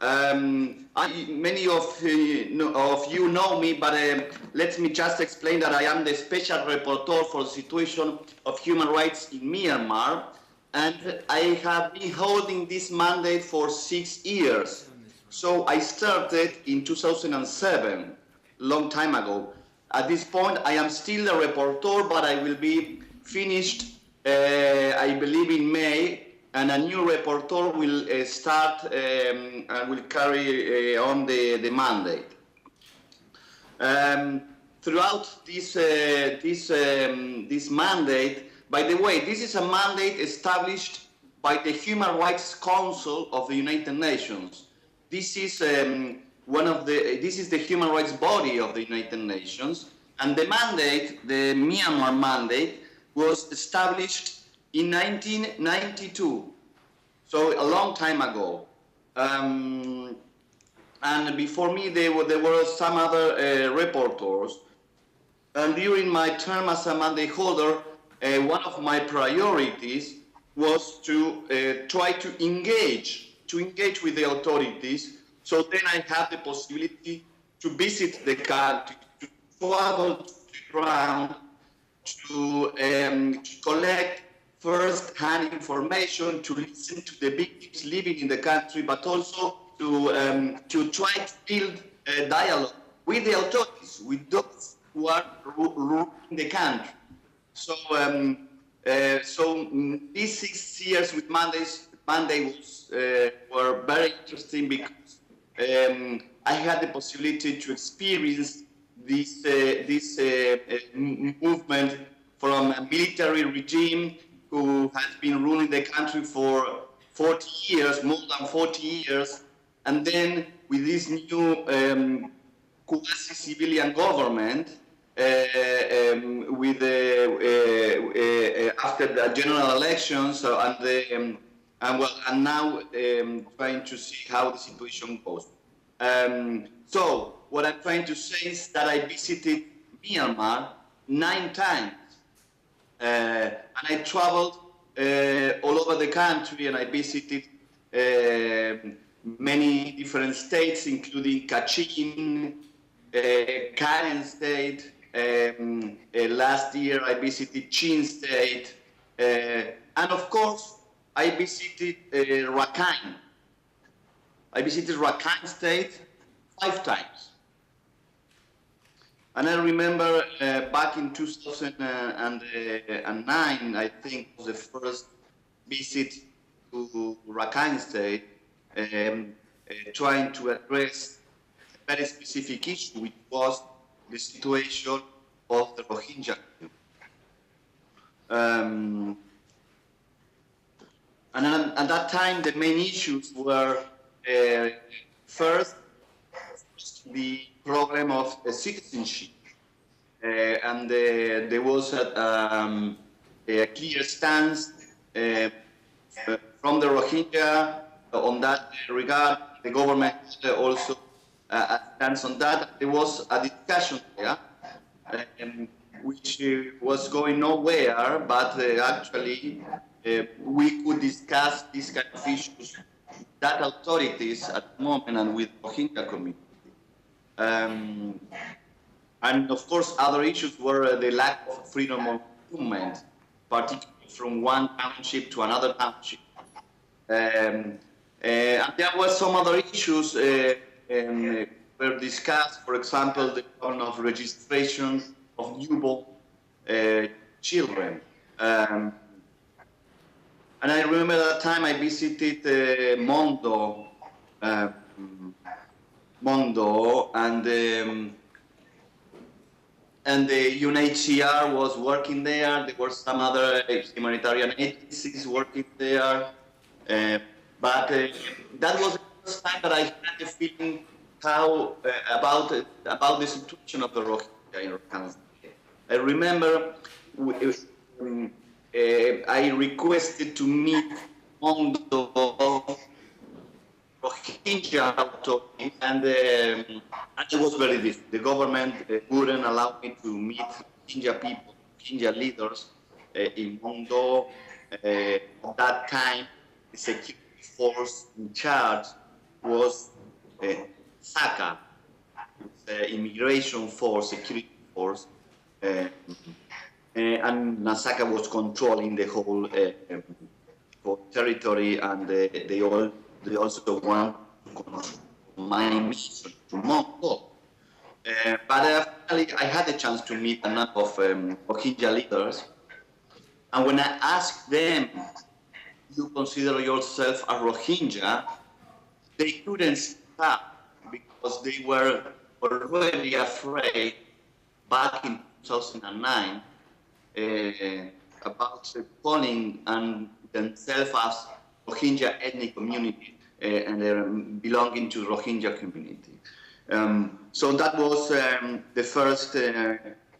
Many of you know me, but let me just explain that I am the special rapporteur for the situation of human rights in Myanmar, and I have been holding this mandate for 6 years. So I started in 2007, long time ago. At this point, I am still a rapporteur, but I will be finished, I believe, in May, and a new rapporteur will start and will carry on the mandate. Throughout this mandate, by the way, this is a mandate established by the Human Rights Council of the United Nations. This is this is the human rights body of the United Nations, and the mandate, the Myanmar mandate, was established in 1992, so a long time ago. And before me, there were some other reporters. And during my term as a mandate holder, one of my priorities was to try to engage with the authorities. So then I had the possibility to visit the country, to travel to the ground, to collect first-hand information, to listen to the victims living in the country, but also to try to build a dialogue with the authorities, with those who are ruling the country. So, these 6 years with mandates were very interesting because I had the possibility to experience this movement from a military regime who has been ruling the country for 40 years, more than 40 years, and then with this new quasi-civilian government, with after the general elections, and now trying to see how the situation goes. So what I'm trying to say is that I visited Myanmar 9 times, and I traveled all over the country, and I visited many different states, including Kachin, Karen State. Last year I visited Chin State, and of course I visited Rakhine. I visited Rakhine State 5 times. And I remember back in 2009, I think, was the first visit to Rakhine State, trying to address a very specific issue, which was the situation of the Rohingya. And at that time, the main issues were first, the problem of citizenship. And there was a clear stance from the Rohingya on that regard. The government also stands on that. There was a discussion there, which was going nowhere, but actually we could discuss these kind of issues that authorities at the moment and with Rohingya community. And of course, other issues were the lack of freedom of movement, particularly from one township to another township. And there were some other issues were discussed, for example, the problem of registration of newborn children. And I remember that time I visited Mondo, and the UNHCR was working there. There were some other humanitarian agencies working there, but that was the first time that I had the feeling how about the situation of the Rohingya in Rakhine. I remember I requested to meet Mondo Rohingya authority, and it was very difficult. The government wouldn't allow me to meet Rohingya people, Rohingya leaders in Mondo. At that time, the security force in charge was SACA, immigration force, security force, and Nasaka was controlling the whole territory, and they also want to control my mission to Mongol. But finally, I had the chance to meet a number of Rohingya leaders, and when I asked them, "You consider yourself a Rohingya?" they couldn't stop because they were already afraid back in 2009 about calling themselves as Rohingya ethnic community and belonging to Rohingya community. So that was the first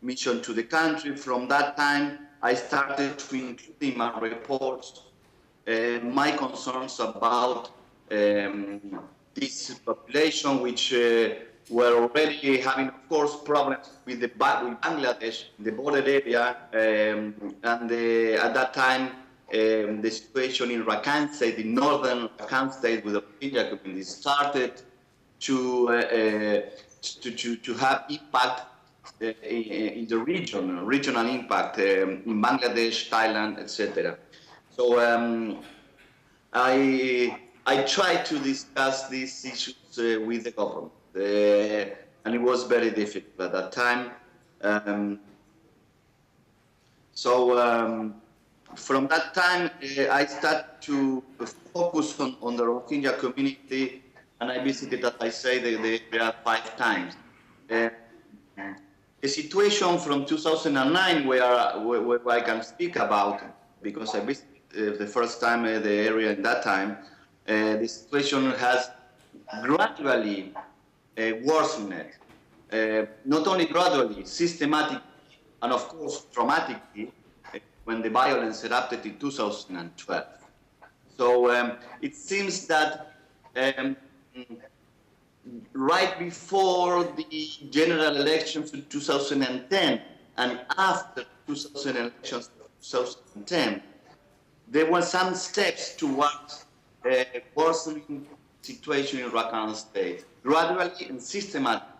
mission to the country. From that time, I started to include in my reports my concerns about this population, which were already having, of course, problems with Bangladesh, the border area, and at that time, the situation in Rakhine State, the northern Rakhine State, with the Rohingya community, started to have impact in the region, regional impact in Bangladesh, Thailand, etc. So I tried to discuss these issues with the government, and it was very difficult at that time. From that time, I started to focus on the Rohingya community, and I visited, as I say, the area 5 times. The situation from 2009, where I can speak about, because I visited the first time the area at that time, the situation has gradually worsened. Not only gradually, systematically, and of course traumatically, when the violence erupted in 2012. So it seems that right before the general elections in 2010 and after 2000 elections in 2010, there were some steps towards worsening situation in Rakhine State, gradually and systematically.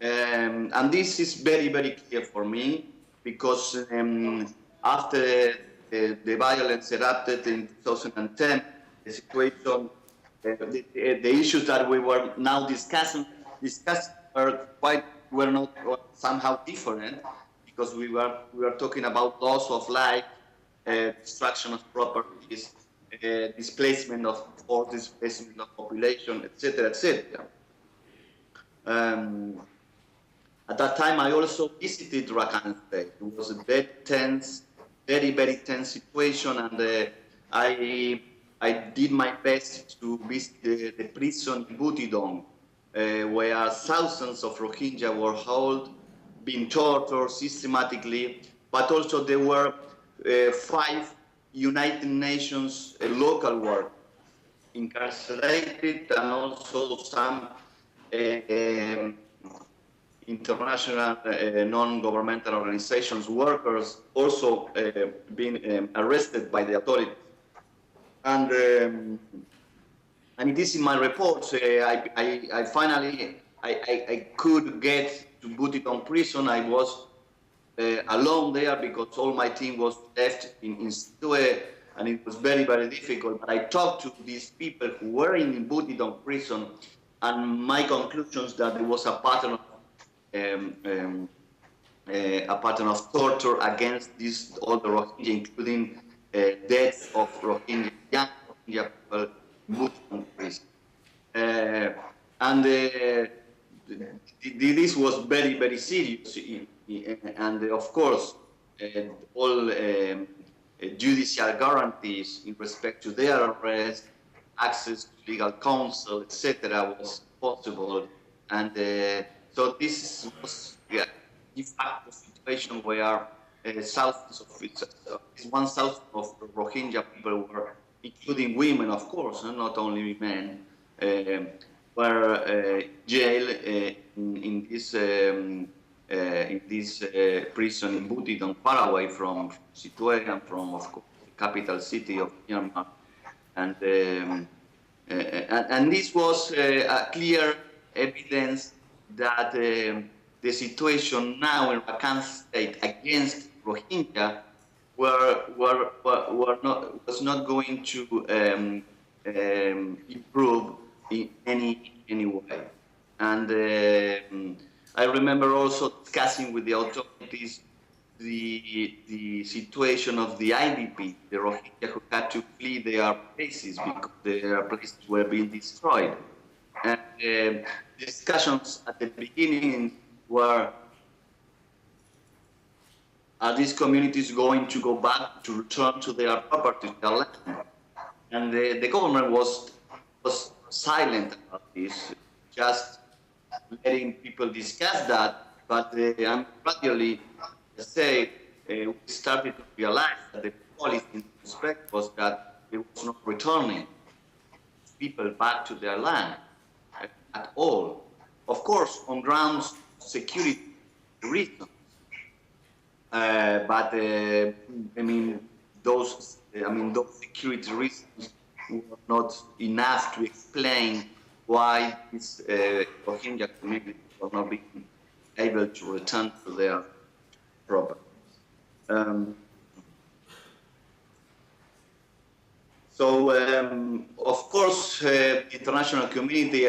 And this is very, very clear for me, because after the violence erupted in 2010, the situation, the issues that we were now discussing were not somehow different, because we were talking about loss of life, destruction of properties, displacement of force, displacement of population, etc., etc. At that time, I also visited Rakhine State. It was a very tense, very, very tense situation, and I did my best to visit the prison in Butidong, where thousands of Rohingya were held, being tortured systematically, but also there were 5 United Nations local workers incarcerated, and also some international non-governmental organizations workers also being arrested by the authorities. And it is in my report. I finally could get to Butidong prison. I was alone there because all my team was left in Sittwe, and it was very, very difficult. But I talked to these people who were in Butidong prison, and my conclusions that there was a pattern of torture against all the Rohingya, including deaths of Rohingya, young Rohingya people in Butidong prison. And this was very, very serious. And of course, all judicial guarantees in respect to their arrest, access to legal counsel, etc., was possible. And so this was de facto situation where thousands of 1,000 of Rohingya people were, including women, of course, and not only men, were jailed in this prison in Butidong, far away from Sittwe and from, of course, the capital city of Myanmar. And And this was a clear evidence that the situation now in Rakhine State against Rohingya was not going to improve in any way. And I remember also discussing with the authorities the situation of the IDP, the Rohingya who had to flee their places because their places were being destroyed. And discussions at the beginning were, are these communities going to go back to return to their property, their land? And the government was silent about this, just letting people discuss that. But gradually, say, we started to realize that the policy in this respect was that it was not returning people back to their land at all. Of course, on grounds of security reasons. But I mean, those security reasons were not enough to explain why this Rohingya community was not being able to return to their properties. Of course, the international community,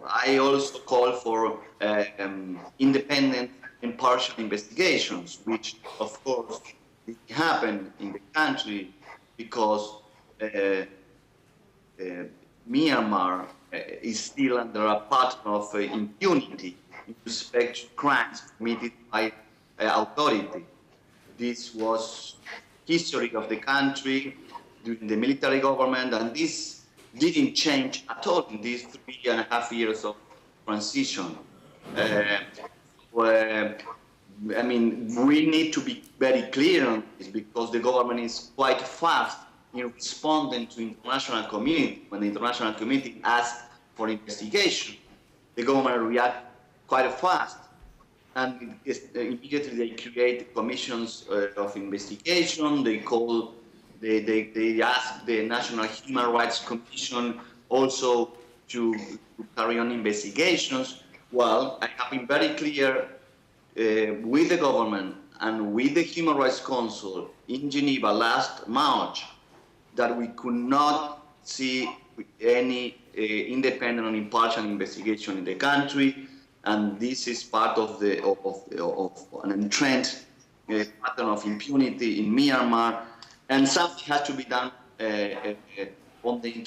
I also call for independent, impartial investigations, which, of course, happen in the country because Myanmar is still under a pattern of impunity in respect to crimes committed by authority. This was history of the country during the military government, and this didn't change at all in these 3.5 years of transition. I mean, we need to be very clear on this because the government is quite fast in responding to international community. When the international community asks for investigation, the government reacts quite fast. And immediately they create commissions of investigation. They ask the National Human Rights Commission also to carry on investigations. Well, I have been very clear with the government and with the Human Rights Council in Geneva last March that we could not see any independent and impartial investigation in the country, and this is part of an entrenched pattern of impunity in Myanmar, and something has to be done on the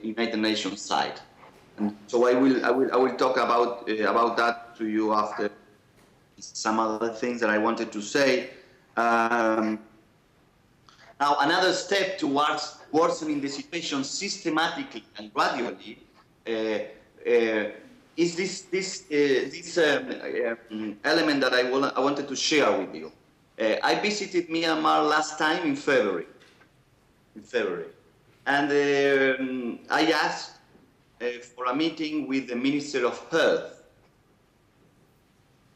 United Nations side. And so I will talk about that to you after some other things that I wanted to say. Now, another step towards worsening the situation systematically and gradually is this element that I wanted to share with you. I visited Myanmar last time in February, and I asked for a meeting with the Minister of Health.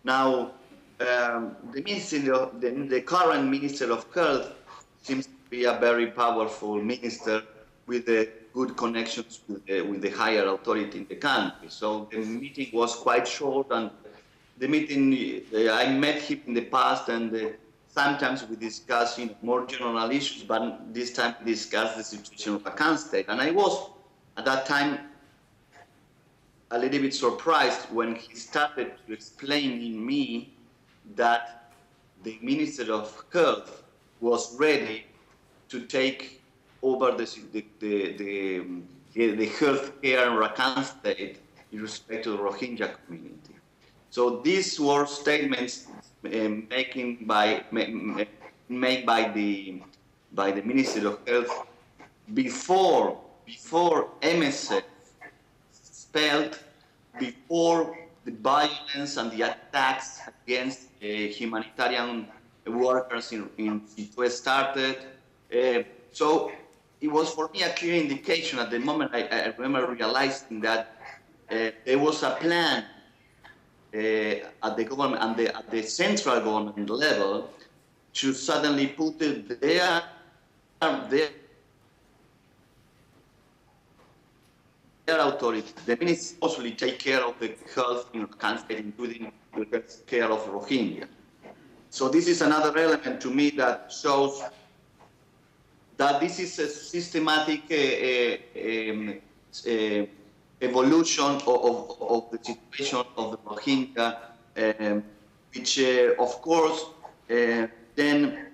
Now, the current Minister of Health seems to be a very powerful minister with good connections with the higher authority in the country. So the meeting was quite short, and the meeting, I met him in the past, and sometimes we discuss more general issues, but this time we discussed the situation of Rakhine State. And I was, at that time, a little bit surprised when he started to explain in me that the Minister of Health was ready to take over the health care in Rakhine State in respect to the Rohingya community. So these were statements made by the Ministry of Health before MSF spelled, before the violence and the attacks against humanitarian workers in Situa started. So it was for me a clear indication at the moment. I remember realizing that there was a plan at the government and at the central government level to suddenly put their their authorities, the ministers mostly take care of the health in Rakhine State, including the health care of Rohingya. So this is another element to me that shows that this is a systematic evolution of the situation of the Rohingya, which of course then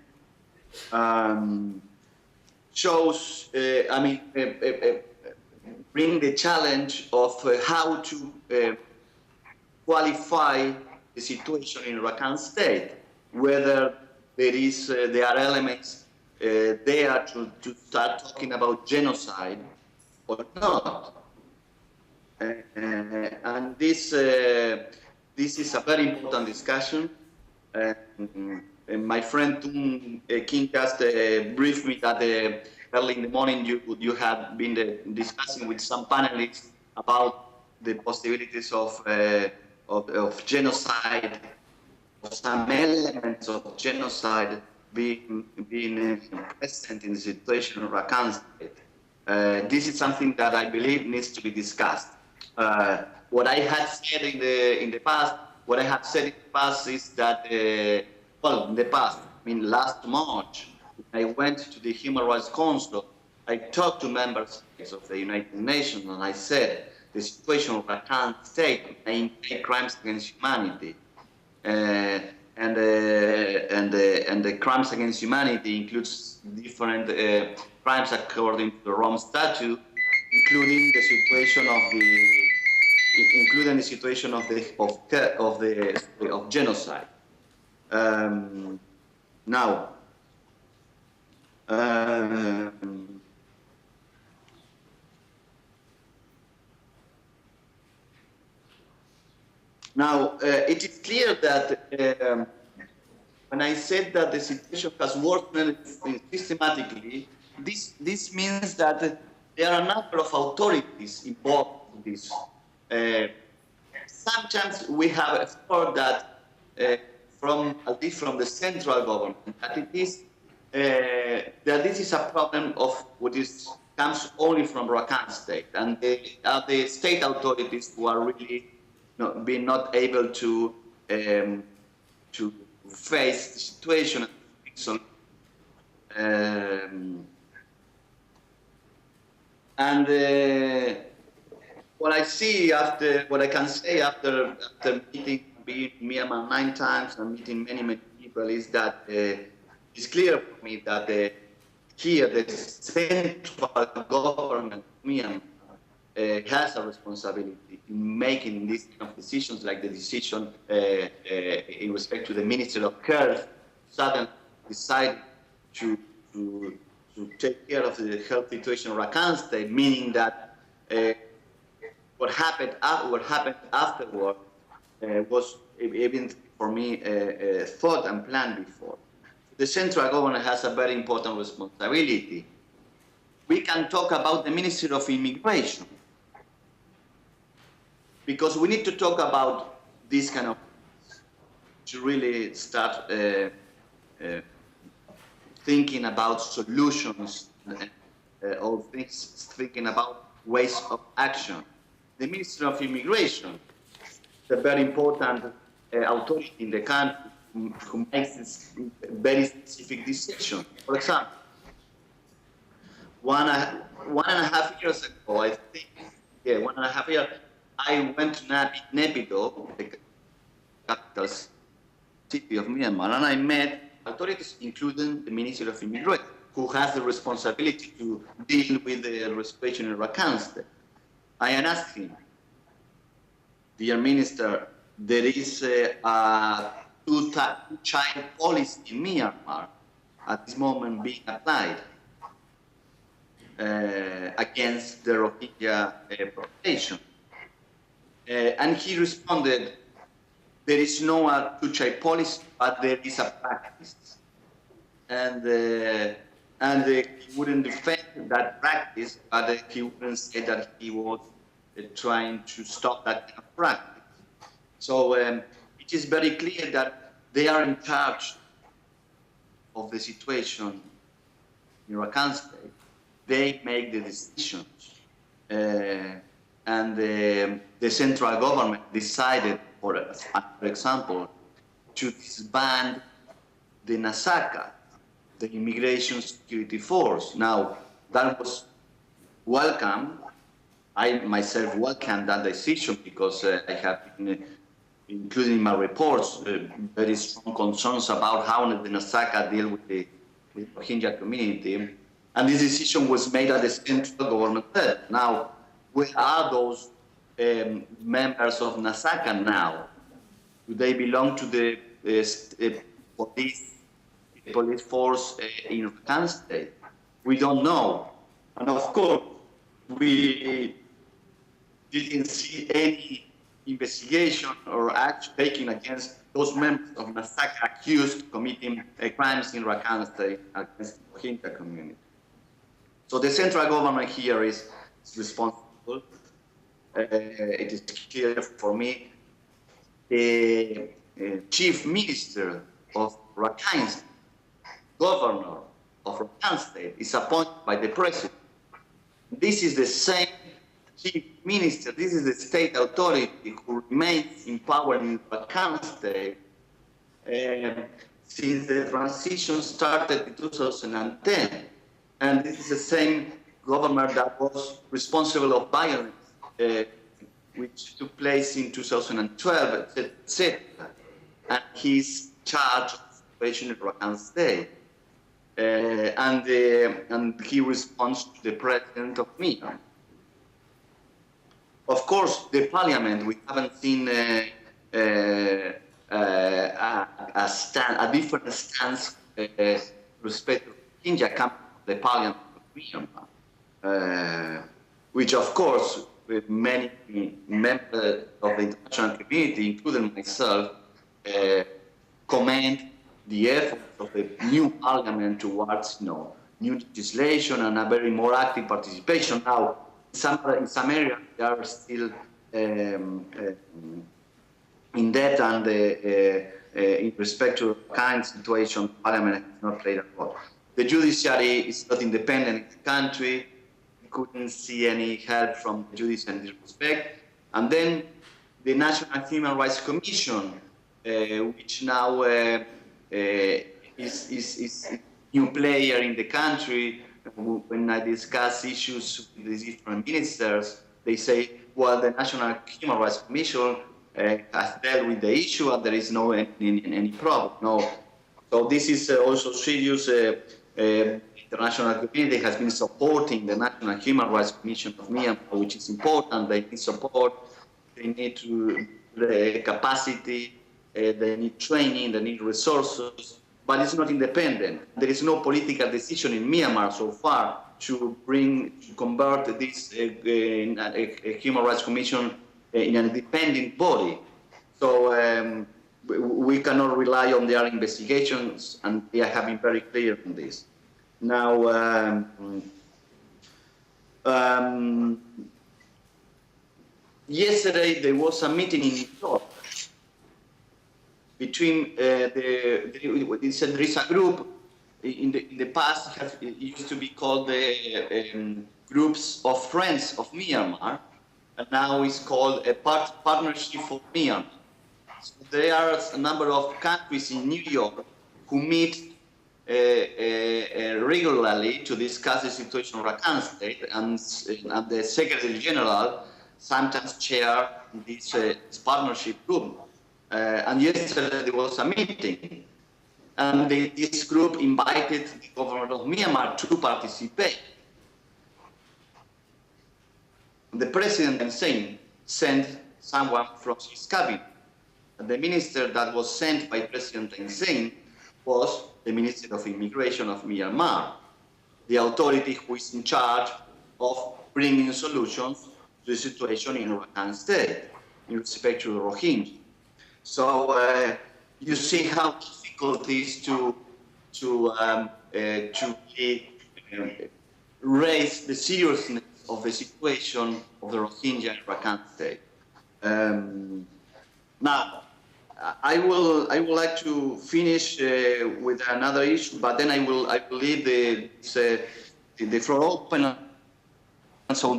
shows, bring the challenge of how to qualify the situation in Rakhine State, whether there are elements there to start talking about genocide or not. And this is a very important discussion. My friend King just briefed me that early in the morning you have been discussing with some panelists about the possibilities of genocide, of some elements of genocide being present in the situation of Rakhine State. This is something that I believe needs to be discussed. What I had said in the past is that in the past, last March, I went to the Human Rights Council. I talked to member states of the United Nations, and I said the situation of Rakhine State may crimes against humanity, and the crimes against humanity includes different crimes according to the Rome Statute, including the situation of genocide. Now, it is clear that when I said that the situation has worsened systematically, this means that there are a number of authorities involved in this. Sometimes we have heard that at least from the central government, that this is a problem of what comes only from Rakhine State, and the state authorities who are really not able to face the situation. What I can say after meeting Myanmar 9 times and meeting many people is that it's clear for me that here the central government of Myanmar has a responsibility in making these kind of decisions, like the decision in respect to the Minister of Health suddenly decided to take care of the health situation in Rakhine State, meaning that what happened afterward was even for me thought and planned before. The central government has a very important responsibility. We can talk about the Ministry of Immigration, because we need to talk about this kind of to really start thinking about solutions or thinking about ways of action. The Ministry of Immigration is a very important authority in the country who makes this very specific decision. For example, one and a half years ago, I think, 1.5 years, I went to Naypyidaw, the capital city of Myanmar, and I met authorities, including the Ministry of Immigration, who has the responsibility to deal with the situation in Rakhine State. I asked him, dear Minister, there is a two-child policy in Myanmar at this moment being applied against the Rohingya population. And he responded, there is no two-child policy, but there is a practice. And he wouldn't defend that practice, but he wouldn't say that he was trying to stop that kind of practice. So it is very clear that they are in charge of the situation in Rakhine State. They make the decisions. and the central government decided, for example, to disband the NASACA, the Immigration Security Force. Now, that was welcome. I myself welcome that decision because I have been including in my reports very strong concerns about how the NASACA deal with the Rohingya community. And this decision was made at the central government level. Now, where are those members of NASACA now? Do they belong to the police force in Rakhine State? We don't know. And of course, we didn't see any investigation or action taken against those members of NASACA accused of committing crimes in Rakhine State against the Rohingya community. So the central government here is responsible. It is clear for me. The chief minister of Rakhine State, governor of Rakhine State, is appointed by the president. This is the same chief minister, this is the state authority who remains in power in Rakhine State since the transition started in 2010. And this is the same governor that was responsible of violence, which took place in 2012, etc. And he's charged of situation in Rakhine State. And he responds to the president of Myanmar. Of course, the parliament, we haven't seen a different stance with respect to Rohingya coming from the parliament of Myanmar, which of course, with many members of the international community, including myself, commend the efforts of the new parliament towards new legislation and a very more active participation. Now, in some areas, they are still in debt, and in respect to the kind situation, Parliament has not played a role. The judiciary is not independent in the country. We couldn't see any help from the judiciary in this respect. And then the National Human Rights Commission, which now is a new player in the country. When I discuss issues with the different ministers, they say, well, the National Human Rights Commission has dealt with the issue and there is no any problem. No. So this is also serious. The international community has been supporting the National Human Rights Commission of Myanmar, which is important. They need support. They need the capacity. They need training. They need resources. But it's not independent. There is no political decision in Myanmar so far to convert this Human Rights Commission in an independent body. So we cannot rely on their investigations, and they have been very clear on this. Now, yesterday there was a meeting in New York between there is a group in the past. It used to be called the Groups of Friends of Myanmar, and now it's called a Partnership for Myanmar. So there are a number of countries in New York who meet regularly to discuss the situation of Rakhine State, and the Secretary General sometimes chair this partnership group. And yesterday there was a meeting, and this group invited the government of Myanmar to participate. The president Thein Sein sent someone from his cabinet. And the minister that was sent by President Thein Sein was the Minister of Immigration of Myanmar, the authority who is in charge of bringing solutions to the situation in Rakhine State in respect to the Rohingya. So you see how difficult it is to raise the seriousness of the situation of the Rohingya in Rakhine State. Now, I would like to finish with another issue, but then I will leave the floor open. So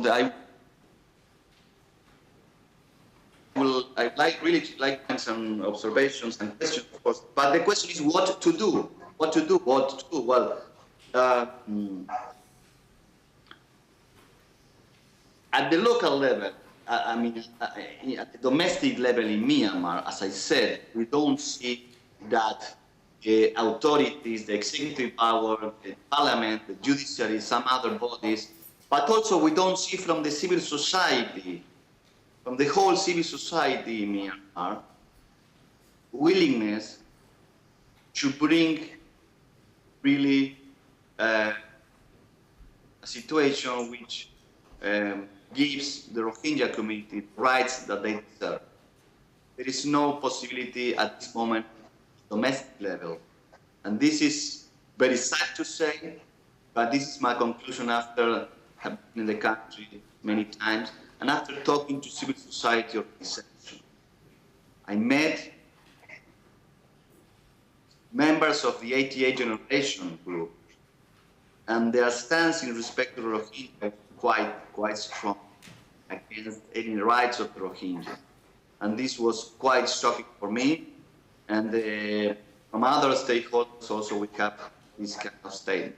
I like really like some observations and questions, of course. But the question is what to do. What to do? What to do? Well, uh, at the local level, I mean, at the domestic level in Myanmar, as I said, we don't see that the authorities, the executive power, the parliament, the judiciary, some other bodies, but also we don't see from the civil society, from the whole civil society in Myanmar, willingness to bring really a situation which gives the Rohingya community rights that they deserve. There is no possibility at this moment at domestic level. And this is very sad to say, but this is my conclusion after having been in the country many times and after talking to civil society organizations. I met members of the 88 generation group, and their stance in respect to Rohingya quite strong against any rights of the Rohingya. And this was quite shocking for me. And from other stakeholders also we have this kind of statement.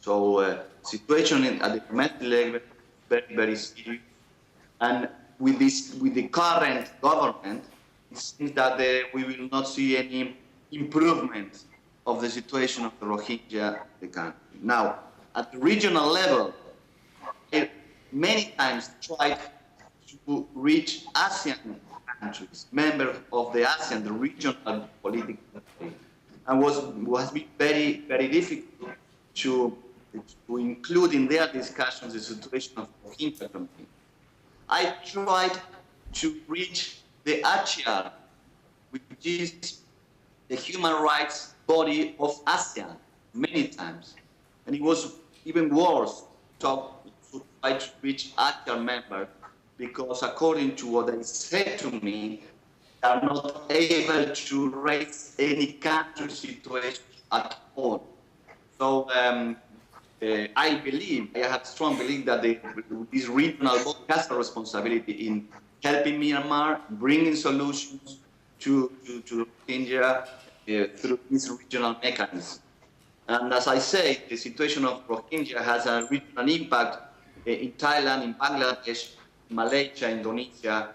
So situation at the domestic level very serious. And with the current government, it seems that we will not see any improvement of the situation of the Rohingya in the country. Now, at the regional level, I many times tried to reach ASEAN countries, members of the ASEAN, the regional political party, and was been very difficult to include in their discussions the situation of the Rohingya community. I tried to reach the ACR, which is the human rights body of ASEAN, many times. And it was even worse to try to reach ACR members because according to what they said to me, they are not able to raise any country situation at all. So I have strong belief that this regional body has a responsibility in helping Myanmar, bringing solutions to Rohingya through this regional mechanism. And as I say, the situation of Rohingya has a regional impact in Thailand, in Bangladesh, Malaysia, Indonesia.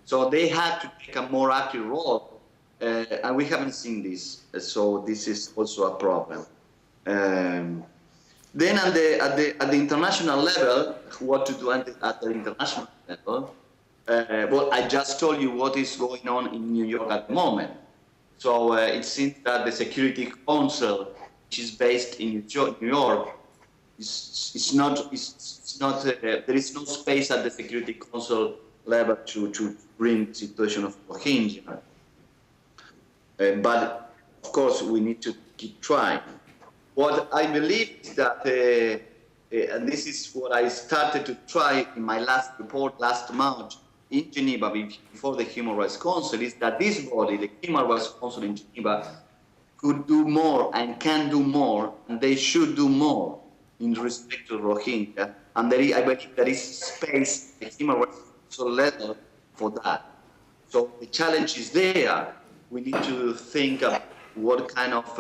So they had to take a more active role, and we haven't seen this. So this is also a problem. Then at the international level, what to do at the international level? Well, I just told you what is going on in New York at the moment. So it seems that the Security Council, which is based in New York, there is no space at the Security Council level to bring the situation of Rohingya. But of course, we need to keep trying. What I believe is that, and this is what I started to try in my last report last March in Geneva before the Human Rights Council, is that this body, the Human Rights Council in Geneva, could do more and can do more, and they should do more in respect to Rohingya. And I believe there is space at the Human Rights Council level for that. So the challenge is there. We need to think of what kind of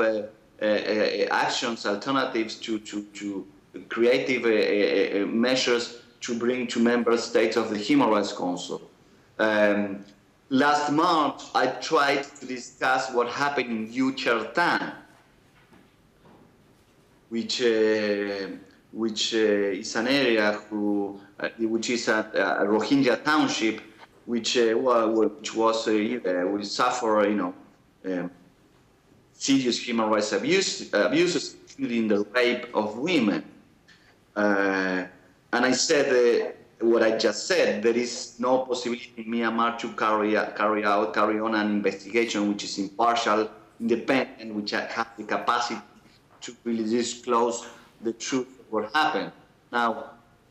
actions, alternatives to creative measures to bring to member states of the Human Rights Council. Last March, I tried to discuss what happened in Uchertan, which is an area which is a Rohingya township, which will suffer, serious human rights abuses, including the rape of women. And I said what I just said. There is no possibility in Myanmar to carry on an investigation which is impartial, independent, which has the capacity to really disclose the truth of what happened. Now,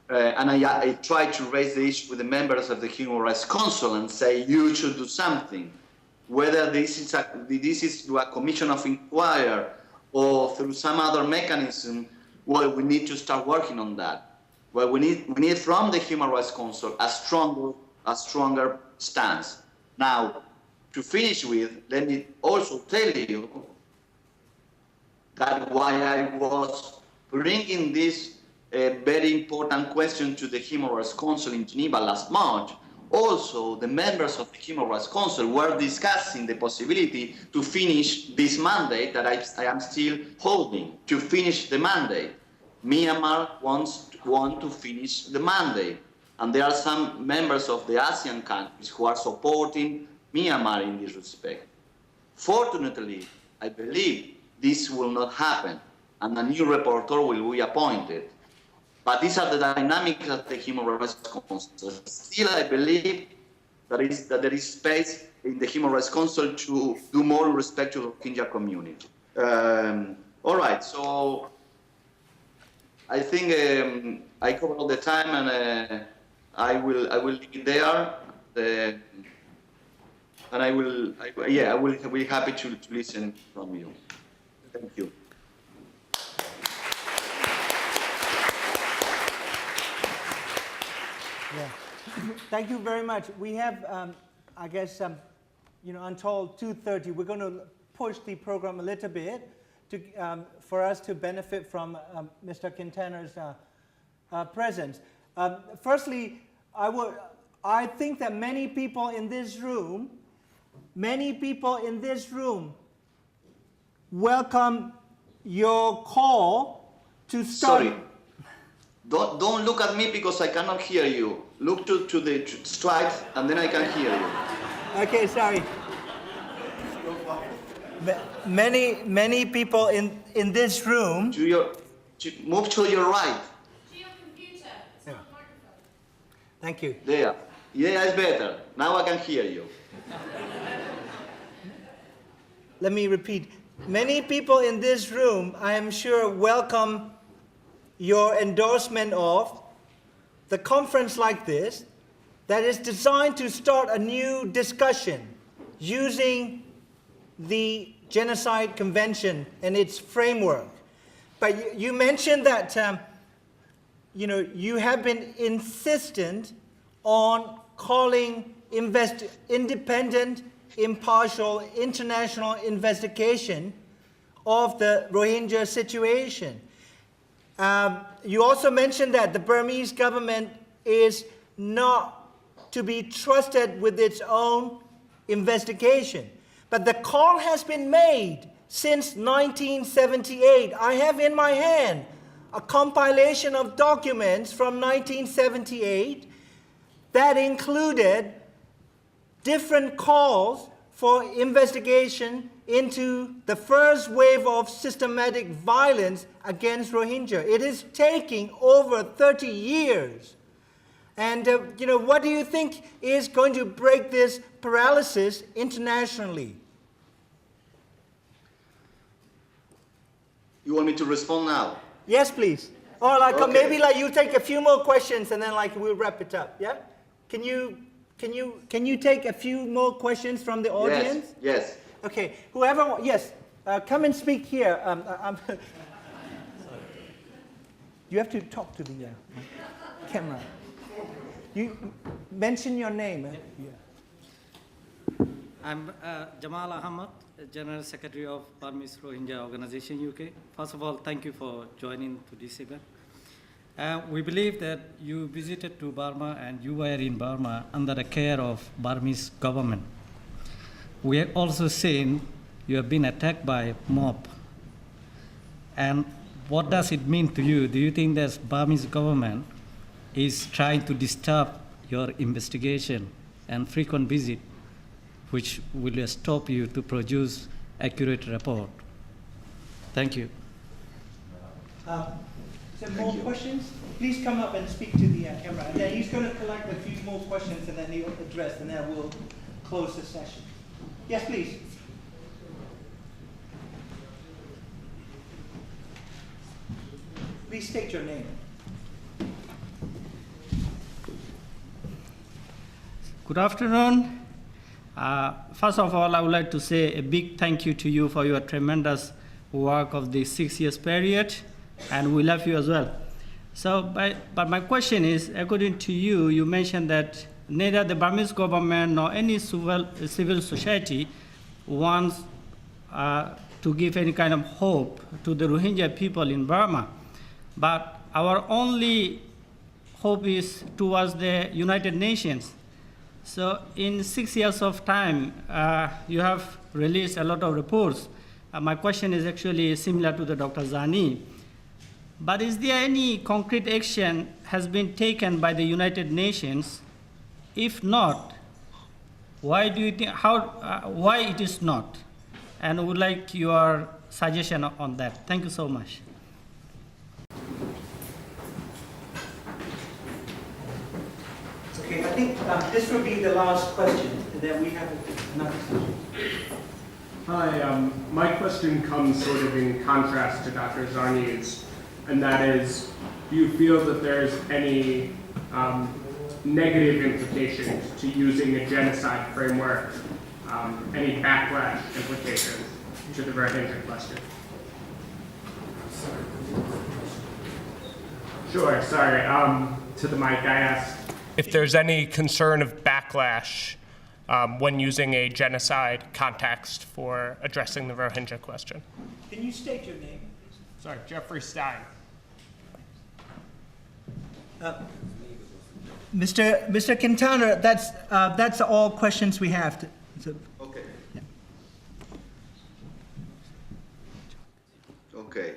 and I tried to raise the issue with the members of the Human Rights Council and say, you should do something. Whether this is through a commission of inquiry or through some other mechanism, well, we need to start working on that. Well, we need from the Human Rights Council a stronger a stronger stance. Now, to finish with, let me also tell you that why I was bringing this very important question to the Human Rights Council in Geneva last March. Also, the members of the Human Rights Council were discussing the possibility to finish this mandate that I am still holding, to finish the mandate. Myanmar wants to finish the mandate. And there are some members of the ASEAN countries who are supporting Myanmar in this respect. Fortunately, I believe this will not happen, and a new rapporteur will be appointed. But these are the dynamics of the Human Rights Council. Still, I believe that there is space in the Human Rights Council to do more with respect to the Rohingya community. All right, so I think I covered all the time, and I will leave it there. And I will be happy to listen from you. Thank you. Yeah. Thank you very much. We have, I guess, until 2:30. We're going to push the program a little bit to, for us to benefit from Mr. Quintana's presence. Firstly, I think that many people in this room welcome your call to start. Sorry. Don't look at me because I cannot hear you. Look to the stripes and then I can hear you. Okay, sorry. Many people in this room. Move to your right. To your computer. It's not a microphone. Thank you. There. Yeah, it's better. Now I can hear you. Let me repeat. Many people in this room, I am sure, welcome your endorsement of the conference like this that is designed to start a new discussion using the Genocide Convention and its framework. But you mentioned that you have been insistent on calling independent, impartial, international investigation of the Rohingya situation. You also mentioned that the Burmese government is not to be trusted with its own investigation. But the call has been made since 1978. I have in my hand a compilation of documents from 1978 that included different calls for investigation into the first wave of systematic violence against Rohingya. It is taking over 30 years. And what do you think is going to break this paralysis internationally? You want me to respond now? Yes, please. Or Okay. maybe you take a few more questions and then we'll wrap it up. Yeah? Can you take a few more questions from the audience? Yes. Okay. Whoever, yes. Come and speak here. You have to talk to the camera. You mention your name. Yeah. I'm Jamal Ahmad, General Secretary of Burmese Rohingya Organization UK. First of all, thank you for joining to this event. We believe that you visited to Burma and you were in Burma under the care of Burmese government. We have also seen you have been attacked by mob. And what does it mean to you? Do you think that Burmese government is trying to disturb your investigation and frequent visit, which will stop you to produce accurate report? Thank you. More questions? Please come up and speak to the camera. And then he's going to collect a few more questions and then he'll address, and then we'll close the session. Yes, please. Please state your name. Good afternoon. First of all, I would like to say a big thank you to you for your tremendous work of the 6 years period, and we love you as well. So, but my question is, according to you, you mentioned that neither the Burmese government nor any civil society wants to give any kind of hope to the Rohingya people in Burma. But our only hope is towards the United Nations. So in 6 years of time, you have released a lot of reports. My question is actually similar to the Dr. Zani. But is there any concrete action has been taken by the United Nations? If not, why do you think, why it is not? And I would like your suggestion on that. Thank you so much. Okay, I think this will be the last question, and then we have another session. Hi, my question comes sort of in contrast to Dr. Zarni's, and that is, do you feel that there's any negative implications to using a genocide framework, any backlash implications to the Rohingya question? Sure, sorry, to the mic I asked if there's any concern of backlash when using a genocide context for addressing the Rohingya question. Can you state your name, please? Sorry, Jeffrey Stein. Mr. Quintana, that's all questions we have. Okay. Yeah. Okay.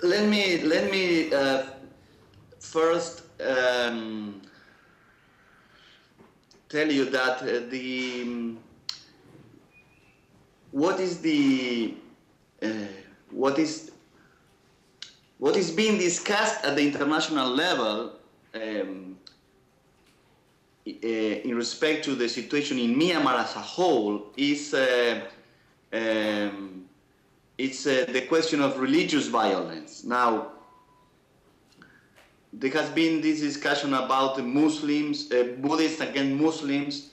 Let me first tell you that what is being discussed at the international level in respect to the situation in Myanmar as a whole is it's the question of religious violence. Now, there has been this discussion about the Muslims, Buddhists against Muslims,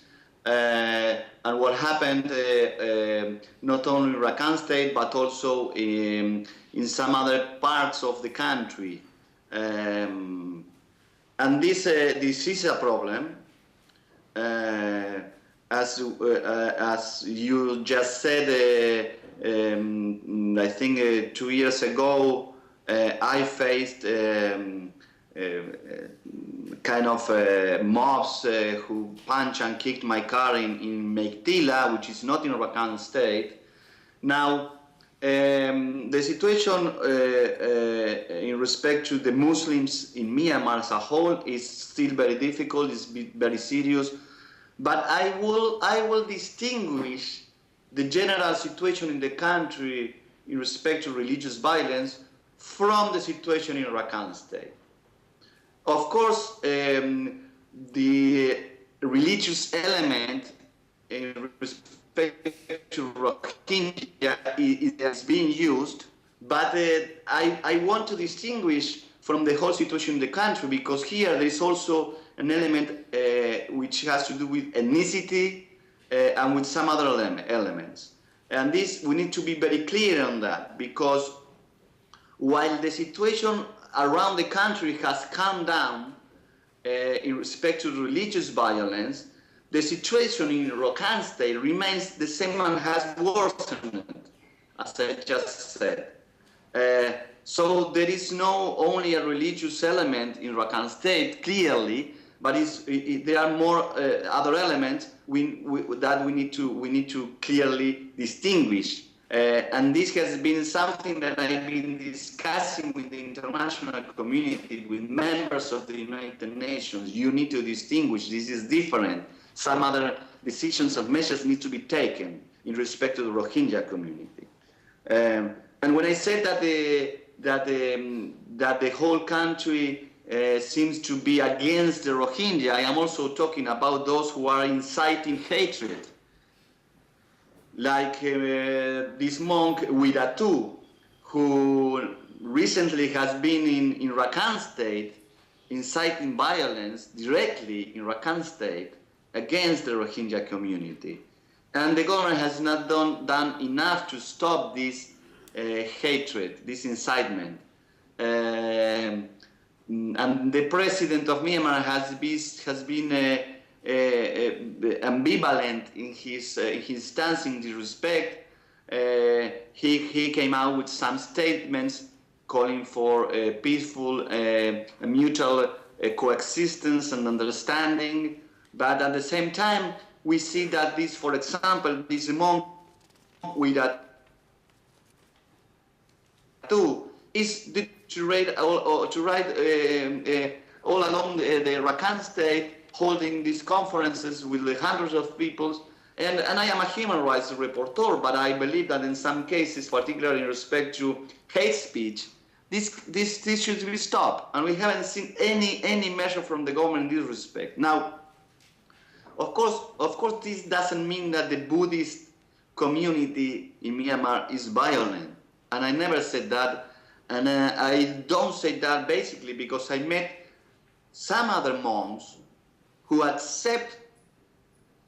and what happened not only in Rakhine State but also in some other parts of the country. And this is a problem. As you just said, I think 2 years ago, I faced kind of mobs who punched and kicked my car in Meiktila, which is not in Rakhine State. Now, the situation in respect to the Muslims in Myanmar as a whole is still very difficult, it's very serious, but I will distinguish the general situation in the country in respect to religious violence from the situation in Rakhine State. Of course, the religious element in respect to Rohingya is being used, but I want to distinguish from the whole situation in the country, because here there is also an element which has to do with ethnicity and with some other elements. And this, we need to be very clear on that, because while the situation around the country has calmed down in respect to religious violence, the situation in Rakhine State remains the same and has worsened, as I just said. So there is not only a religious element in Rakhine State, clearly, but there are more other elements that we need to clearly distinguish. And this has been something that I've been discussing with the international community, with members of the United Nations. You need to distinguish. This is different. Some other decisions of measures need to be taken in respect to the Rohingya community. And when I said that the whole country seems to be against the Rohingya, I am also talking about those who are inciting hatred. Like this monk Widatu, who recently has been in Rakhine State, inciting violence directly in Rakhine State, against the Rohingya community. And the government has not done enough to stop this hatred, this incitement. And the president of Myanmar has been ambivalent in his stance in this respect. He came out with some statements calling for a peaceful, mutual coexistence and understanding. But at the same time, we see that this, for example, this monk with a tattoo is to ride all along the Rakhine state, holding these conferences with the hundreds of people. And I am a human rights reporter, but I believe that in some cases, particularly in respect to hate speech, this should be stopped. And we haven't seen any measure from the government in this respect. Now, of course, this doesn't mean that the Buddhist community in Myanmar is violent. And I never said that. And I don't say that basically because I met some other monks who accept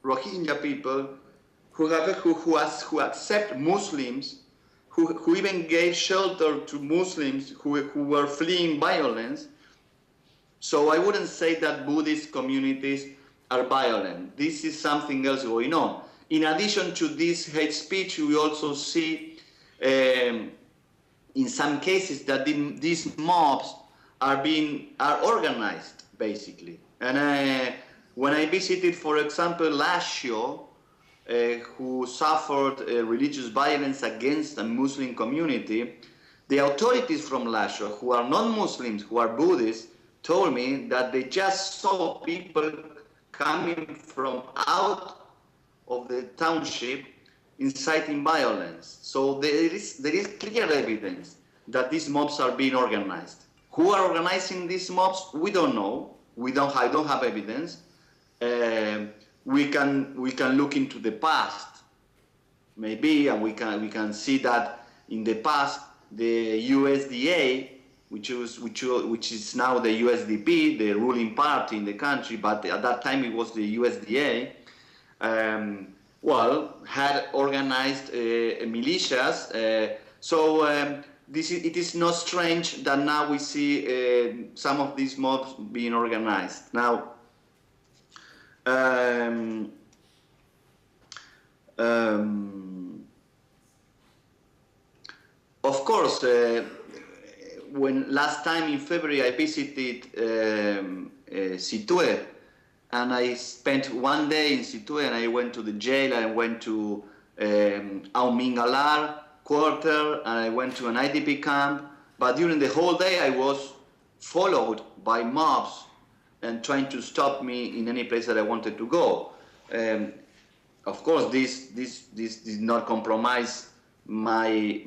Rohingya people, who accept Muslims, who even gave shelter to Muslims who were fleeing violence. So I wouldn't say that Buddhist communities are violent. This is something else going on. In addition to this hate speech, we also see in some cases that these mobs are organized, basically. And when I visited, for example, Lazio, who suffered religious violence against a Muslim community, the authorities from Lazio, who are non-Muslims, who are Buddhists, told me that they just saw people coming from out of the township inciting violence. So there is clear evidence that these mobs are being organized. Who are organizing these mobs? We don't know. I don't have evidence. We can look into the past, maybe, and we can see that in the past the USDA, which is now the USDP, the ruling party in the country, but at that time it was the USDA. Had organized militias. It is not strange that now we see some of these mobs being organized. Now, of course, when last time in February I visited Situa, and I spent one day in Situa, and I went to the jail, I went to Aumingalar quarter, and I went to an IDP camp. But during the whole day I was followed by mobs and trying to stop me in any place that I wanted to go. Of course, this did not compromise my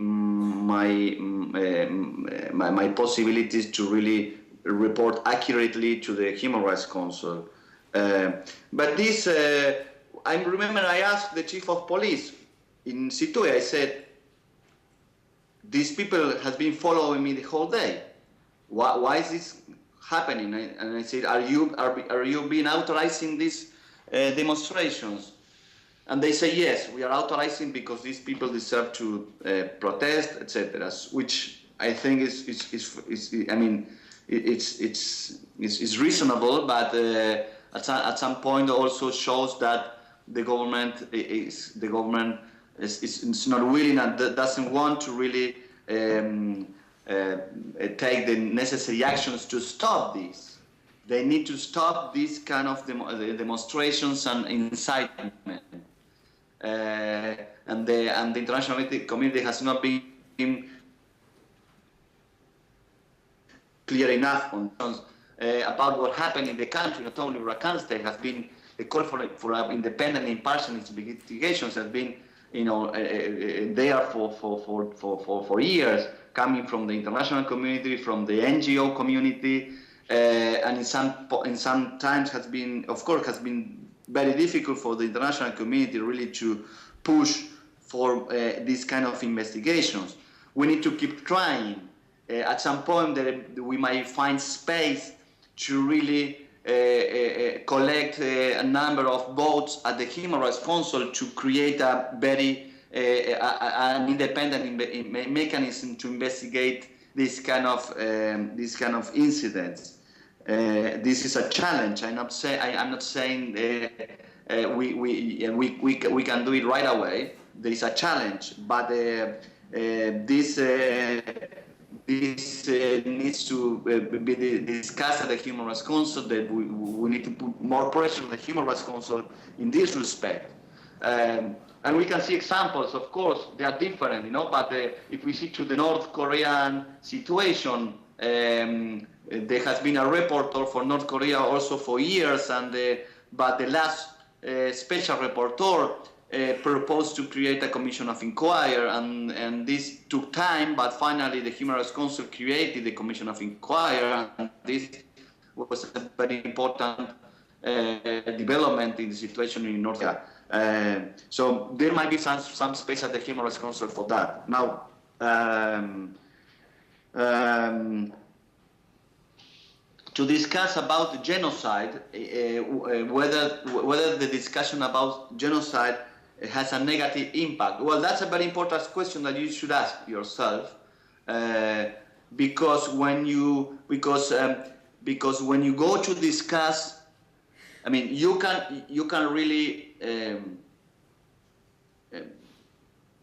possibilities to really report accurately to the Human Rights Council. But this, I remember I asked the chief of police in Situa, I said, these people have been following me the whole day. Why is this happening? And I said, are you being authorizing these demonstrations? And they say, yes, we are authorizing because these people deserve to protest, etc. Which I think is reasonable, but at some point also shows that the government is not willing and doesn't want to really take the necessary actions to stop this. They need to stop these kind of demonstrations and incitement. And the international community has not been clear enough on about what happened in the country. Not only Rakhine State has been the call for independent, impartial investigations has been, there for years, coming from the international community, from the NGO community, and in some times has been very difficult for the international community really to push for these kind of investigations. We need to keep trying. At some point we might find space to really collect a number of votes at the Human Rights Council to create a very an independent mechanism to investigate this kind of incidents. This is a challenge. I'm not saying we can do it right away. There is a challenge, but this needs to be discussed at the Human Rights Council. That we need to put more pressure on the Human Rights Council in this respect. And we can see examples, of course, they are different, you know, but if we see to the North Korean situation, there has been a reporter for North Korea also for years, and but the last special reporter proposed to create a commission of inquiry, and this took time, but finally the Human Rights Council created the commission of inquiry, and this was a very important development in the situation in North Korea. So there might be some space at the Human Rights Council for that. Now, to discuss about the genocide, whether the discussion about genocide has a negative impact. Well, that's a very important question that you should ask yourself, because when you go to discuss, I mean, you can really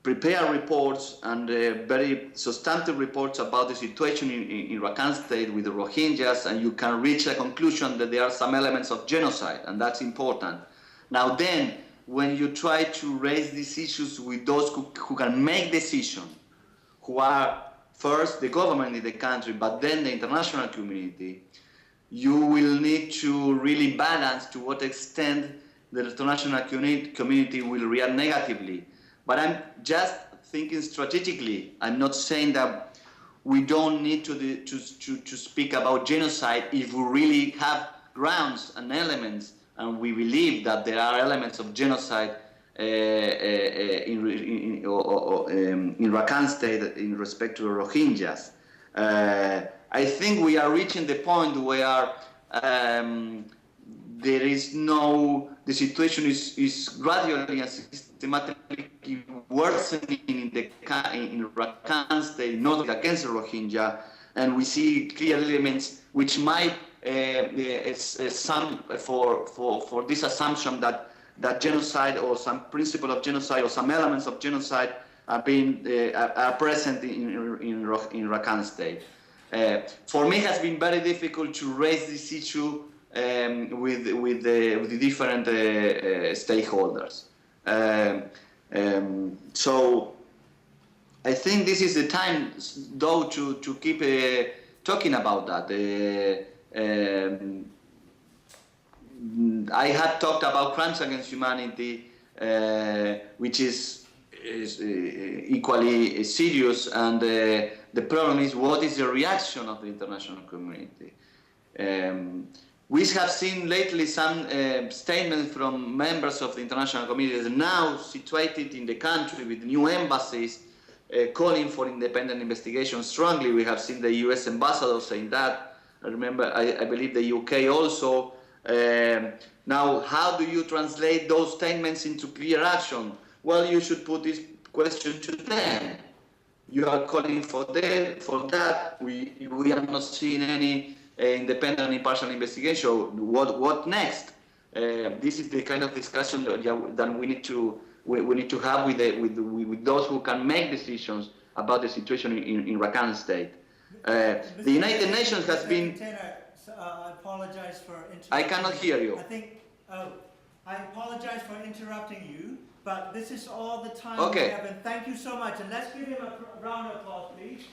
prepare reports and very substantive reports about the situation in Rakhine State with the Rohingyas, and you can reach a conclusion that there are some elements of genocide, and that's important. Now then, when you try to raise these issues with those who can make decisions, who are first the government in the country, but then the international community, you will need to really balance to what extent the international community will react negatively. But I'm just thinking strategically. I'm not saying that we don't need to speak about genocide if we really have grounds and elements, and we believe that there are elements of genocide in Rakhine State in respect to the Rohingyas. I think we are reaching the point where there is no, the situation is gradually and systematically worsening in Rakhine State, not against the Rohingya, and we see clear elements which might for this assumption that genocide or some principle of genocide or some elements of genocide are present in Rakhine State. For me, it has been very difficult to raise this issue with the different stakeholders. So I think this is the time, though, to keep talking about that. I had talked about crimes against humanity, which is equally serious, and the problem is, what is the reaction of the international community? We have seen lately some statements from members of the international community now situated in the country with new embassies calling for independent investigation strongly. We have seen the US ambassador saying that. I remember, I believe the UK also. Now, how do you translate those statements into clear action? Well, you should put this question to them. You are calling for that. We are not seeing any independent, impartial investigation. What next? This is the kind of discussion that we need to have with those who can make decisions about the situation in Rakhine State. The United Nations has been. I apologize for interrupting. I cannot hear you. I apologize for interrupting you, but this is all the time Okay. we have, and thank you so much. And let's give him a round of applause, please.